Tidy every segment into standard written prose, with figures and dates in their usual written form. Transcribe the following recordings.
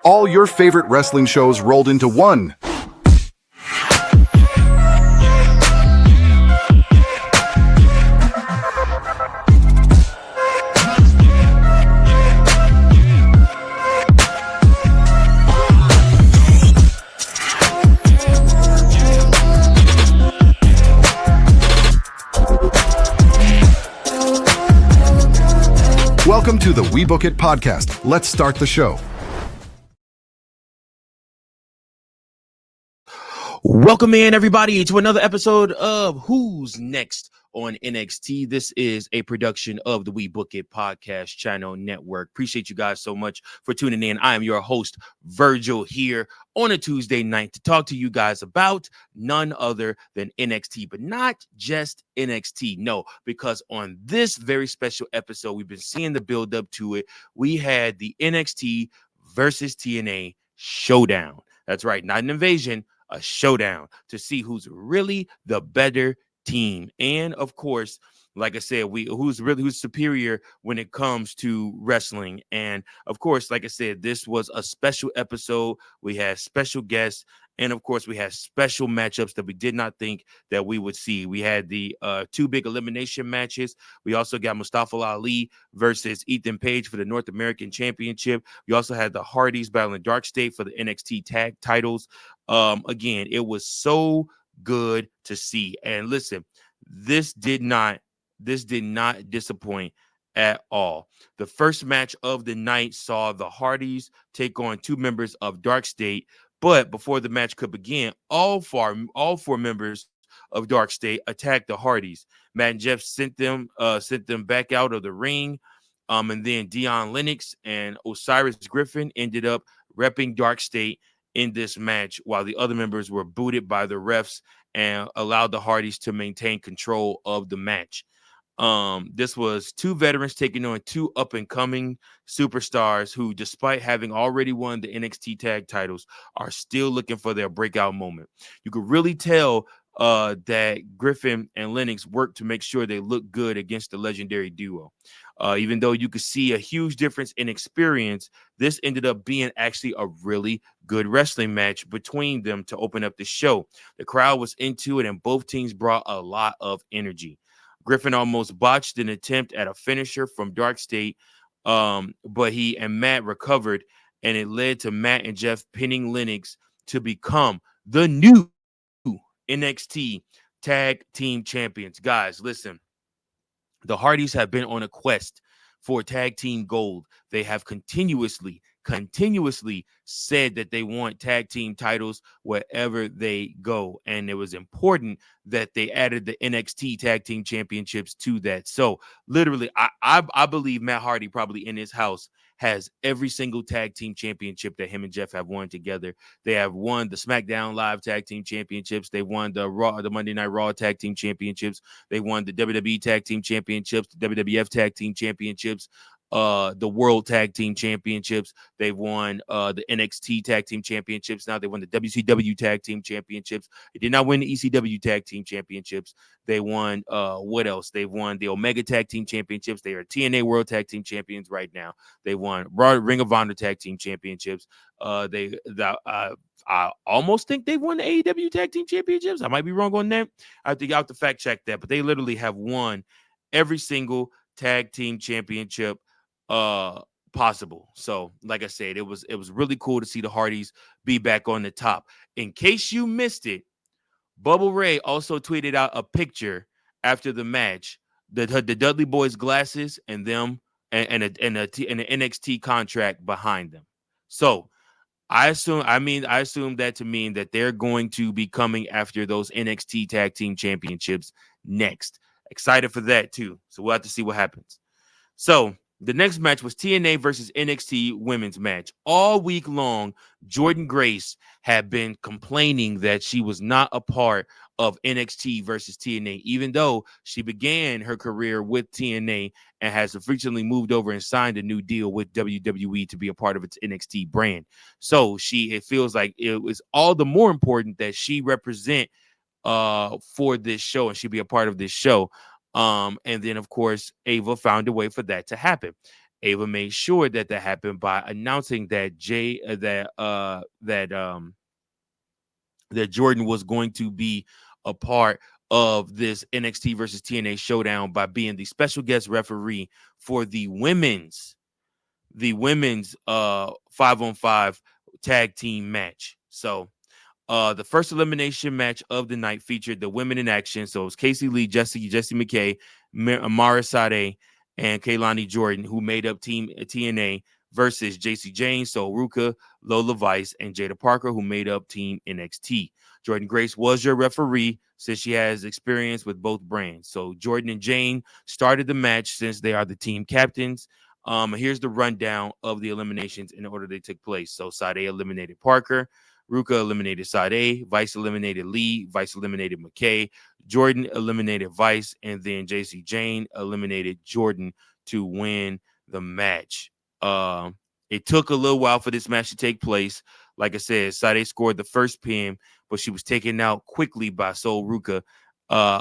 all your favorite wrestling shows rolled into one. Welcome to the We Book It podcast. Let's start the show. Welcome in, everybody, to another episode of Who's Next on NXT. This is a production of the We Book It podcast channel network. Appreciate you guys so much for tuning in. I am your host, Virgil, here on a Tuesday night to talk to you guys about none other than NXT, but not just NXT. No, because on this very special episode, we've been seeing the build up to it. We had the NXT versus TNA showdown. That's right, not an invasion, a showdown to see who's really the better team. And of course, like I said, who's superior when it comes to wrestling. And of course, like I said, this was a special episode. We had special guests. And of course, we had special matchups that we did not think that we would see. We had the two big elimination matches. We also got Mustafa Ali versus Ethan Page for the North American Championship. We also had the Hardys battling Dark State for the NXT tag titles. Again, it was so good to see. And listen, this did not disappoint at all. The first match of the night saw the Hardys take on two members of Dark State. But before the match could begin, all four members of Dark State attacked the Hardys. Matt and Jeff sent them back out of the ring. And then Dion Lennox and Osiris Griffin ended up repping Dark State in this match, while the other members were booted by the refs and allowed the Hardys to maintain control of the match. This was two veterans taking on two up-and-coming superstars who, despite having already won the NXT tag titles, are still looking for their breakout moment. You could really tell that Griffin and Lennox worked to make sure they looked good against the legendary duo. Even though you could see a huge difference in experience, this ended up being actually a really good wrestling match between them to open up the show. The crowd was into it, and both teams brought a lot of energy. Griffin almost botched an attempt at a finisher from Dark State, but he and Matt recovered, and it led to Matt and Jeff pinning Lennox to become the new NXT Tag Team Champions. Guys, listen, the Hardys have been on a quest for tag team gold. They have continuously said that they want tag team titles wherever they go. And it was important that they added the NXT tag team championships to that. So literally, I believe Matt Hardy probably in his house has every single tag team championship that him and Jeff have won together. They have won the SmackDown Live tag team championships. They won the Monday Night Raw tag team championships. They won the WWE tag team championships, the WWF tag team championships, the World Tag Team Championships. They've won the NXT Tag Team Championships. Now they won the WCW Tag Team Championships. They did not win the ECW Tag Team Championships. They won what else? They've won the Omega Tag Team Championships. They are TNA World Tag Team Champions right now. They won Ring of Honor Tag Team Championships. I almost think they've won the AEW Tag Team Championships. I might be wrong on that. I think I'll have to fact check that, but they literally have won every single tag team championship possible. So like I said, it was really cool to see the Hardys be back on the top. In case you missed it, Bubba Ray also tweeted out a picture after the match, the Dudley Boys glasses and them and an NXT contract behind them. So I assume that to mean that they're going to be coming after those NXT tag team championships next. Excited for that too. So we'll have to see what happens. So the next match was TNA versus NXT women's match. All week long, Jordynne Grace had been complaining that she was not a part of NXT versus TNA, even though she began her career with TNA and has recently moved over and signed a new deal with WWE to be a part of its NXT brand. So it feels like it was all the more important that she represent for this show and she be a part of this show. And then, of course, Ava found a way for that to happen. Ava made sure that that happened by announcing that that Jordan was going to be a part of this NXT versus TNA showdown by being the special guest referee for the women's 5-on-5 tag team match. So the first elimination match of the night featured the women in action. So it was Casey Lee, Jesse McKay, Amara Sade, and Kaylani Jordan, who made up Team TNA, versus JC James, So Ruka, Lola Vice, and Jada Parker, who made up Team NXT. Jordan Grace was your referee since she has experience with both brands. So Jordan and Jane started the match since they are the team captains. Here's the rundown of the eliminations in order they took place. So Sade eliminated Parker. Ruka eliminated Sade. Vice eliminated Lee. Vice eliminated McKay. Jordan eliminated Vice. And then JC Jane eliminated Jordan to win the match. It took a little while for this match to take place. Like I said, Sade scored the first pin, but she was taken out quickly by Sol Ruka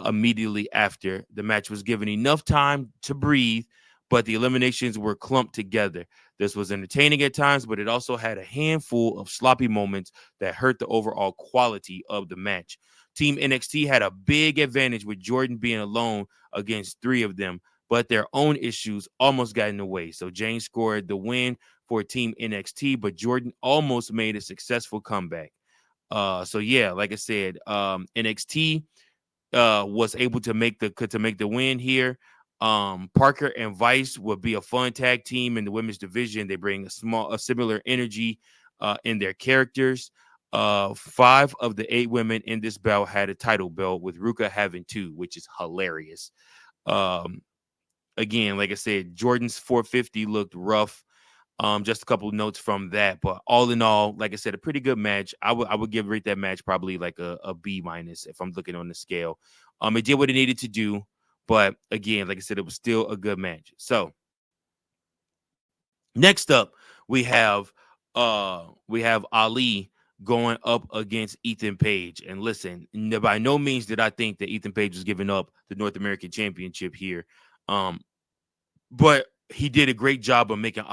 immediately after. The match was given enough time to breathe, but the eliminations were clumped together. This was entertaining at times, but it also had a handful of sloppy moments that hurt the overall quality of the match. Team NXT had a big advantage with Jordan being alone against three of them, but their own issues almost got in the way. So Jane scored the win for Team NXT, but Jordan almost made a successful comeback. So yeah, like I said, NXT was able to make the win here. Parker and Vice would be a fun tag team in the women's division. They bring a similar energy in their characters. 5 of the 8 women in this belt had a title belt, with Ruka having 2, which is hilarious. Again, like I said, Jordan's 450 looked rough. Just a couple of notes from that, but all in all, like I said, a pretty good match. I would rate that match probably like a B minus if I'm looking on the scale. It did what it needed to do, but again, like I said, it was still a good match. So next up, we have Ali going up against Ethan Page. And listen, by no means did I think that Ethan Page was giving up the North American Championship here. But he did a great job of making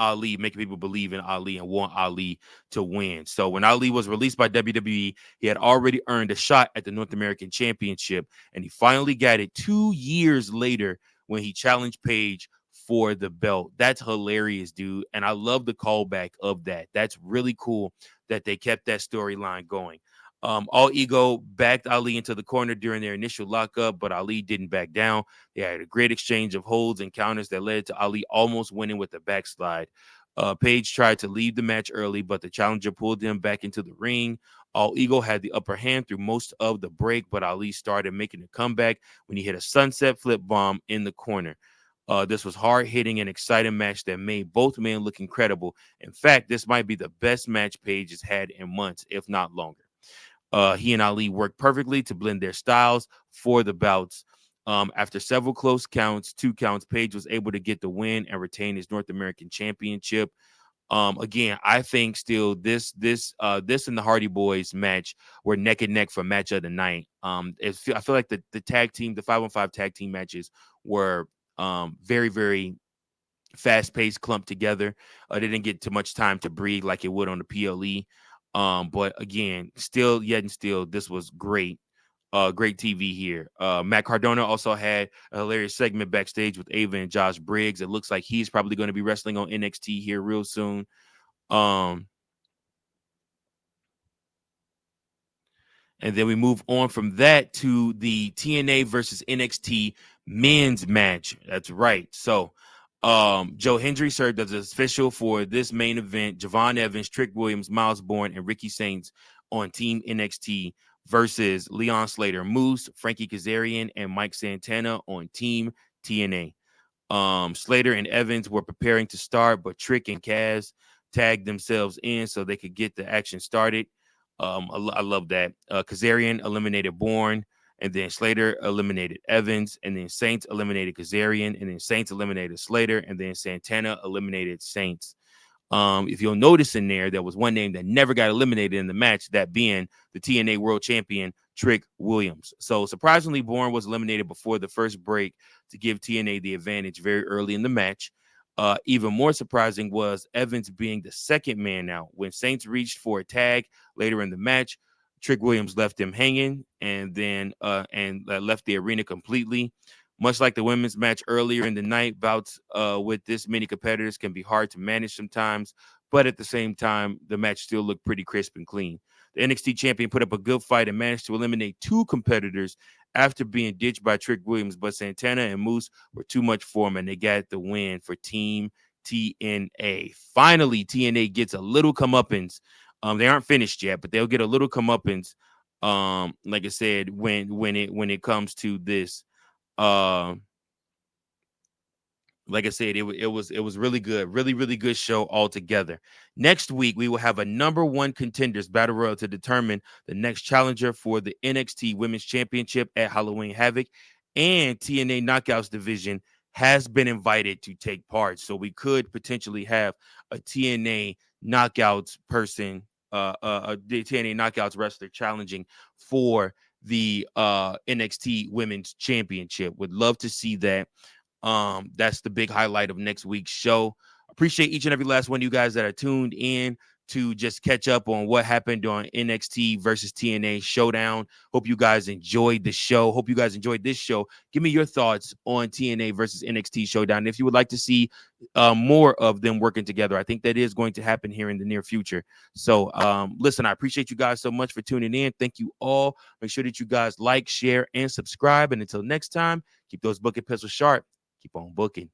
people believe in Ali and want Ali to win. So when Ali was released by WWE, he had already earned a shot at the North American Championship, and he finally got it 2 years later when he challenged Page for the belt. That's hilarious, dude. And I love the callback of that. That's really cool that they kept that storyline going. All Ego backed Ali into the corner during their initial lockup, but Ali didn't back down. They had a great exchange of holds and counters that led to Ali almost winning with a backslide. Page tried to leave the match early, but the challenger pulled him back into the ring. All Ego had the upper hand through most of the break, but Ali started making a comeback when he hit a sunset flip bomb in the corner. This was hard-hitting and exciting match that made both men look incredible. In fact, this might be the best match Page has had in months, if not longer. He and Ali worked perfectly to blend their styles for the bouts. After several close counts, 2 counts, Page was able to get the win and retain his North American Championship. Again, I think still this and the Hardy Boyz match were neck and neck for match of the night. I feel like the tag team, the 5-on-5 tag team matches were very, very fast-paced, clumped together. They didn't get too much time to breathe like it would on the PLE. But again, still, this was great. Great TV here. Matt Cardona also had a hilarious segment backstage with Ava and Josh Briggs. It looks like he's probably going to be wrestling on NXT here real soon. And then we move on from that to the TNA versus NXT men's match. That's right. So Joe Hendry served as official for this main event. Javon Evans, Trick Williams, Miles Bourne, and Ricky Saints on Team NXT versus Leon Slater, Moose, Frankie Kazarian, and Mike Santana on Team TNA. Slater and Evans were preparing to start, but Trick and Kaz tagged themselves in so they could get the action started. I love that. Kazarian eliminated Bourne, and then Slater eliminated Evans, and then Saints eliminated Kazarian, and then Saints eliminated Slater, and then Santana eliminated Saints. If you'll notice in there was one name that never got eliminated in the match, that being the TNA World Champion, Trick Williams. So surprisingly, Bourne was eliminated before the first break to give TNA the advantage very early in the match. Even more surprising was Evans being the second man out. When Saints reached for a tag later in the match, Trick Williams left him hanging and then left the arena completely. Much like the women's match earlier in the night, bouts with this many competitors can be hard to manage sometimes, but at the same time, the match still looked pretty crisp and clean. The NXT champion put up a good fight and managed to eliminate two competitors after being ditched by Trick Williams, but Santana and Moose were too much for him, and they got the win for Team TNA. Finally, TNA gets a little comeuppance. They aren't finished yet, but they'll get a little comeuppance. Like I said, when it comes to this, um, like I said, it was really good, really good show altogether. Next week, we will have a number one contenders battle royal to determine the next challenger for the NXT Women's Championship at Halloween Havoc, and TNA Knockouts division has been invited to take part. So we could potentially have a TNA Knockouts person, the TNA Knockouts wrestler challenging for the NXT Women's Championship. Would love to see that. That's the big highlight of next week's show. Appreciate each and every last one of you guys that are tuned in to just catch up on what happened on NXT versus TNA Showdown. Hope you guys enjoyed the show. Hope you guys enjoyed this show. Give me your thoughts on TNA versus NXT Showdown. If you would like to see more of them working together, I think that is going to happen here in the near future. So listen, I appreciate you guys so much for tuning in. Thank you all. Make sure that you guys like, share, and subscribe. And until next time, keep those booking pencils sharp. Keep on booking.